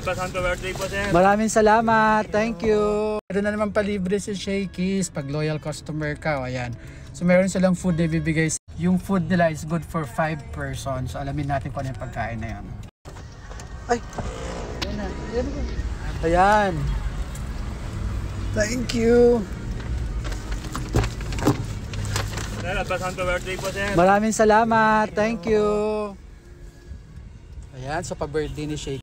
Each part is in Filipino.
birthday po, sir. Maraming salamat. Thank you. Meron na naman palibre si Shakey's pag loyal customer ka. O, ayan. So meron silang food na ibibigay. Yung food nila is good for 5 persons. So alamin natin kung ano yung pagkain na yan. Ay! Ayan na. Ayan. Thank you. Sir, birthday po, sir. Maraming salamat. Thank you. Ayan, so pa-birthday ni Shakey.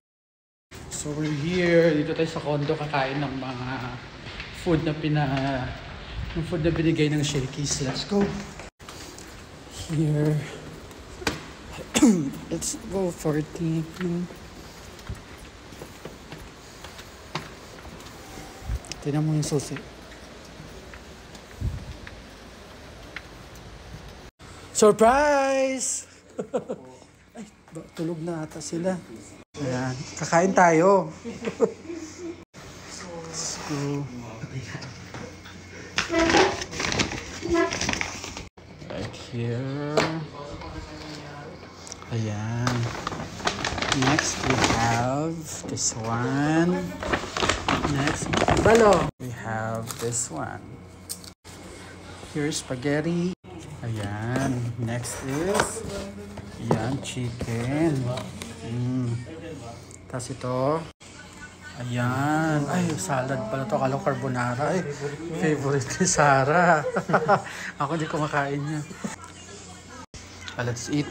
So we're here. Dito tayo sa condo kakain ng mga food na binigay ng Shakey's. Let's go. Here. Let's go 40. Tignan mo yung susi. Surprise! Ay, tulog na ata sila. Ayan, kakain tayo. Let's go. Right here. Ayan. Next we have this one. Next, balo. We have this one. Here's spaghetti. Ayan. Next is, ayan, chicken. Tapos ito, ayan. Ay, salad pala to. Kala carbonara. Ay, favorite ni Sarah. Ako hindi kumakain niya. Let's eat.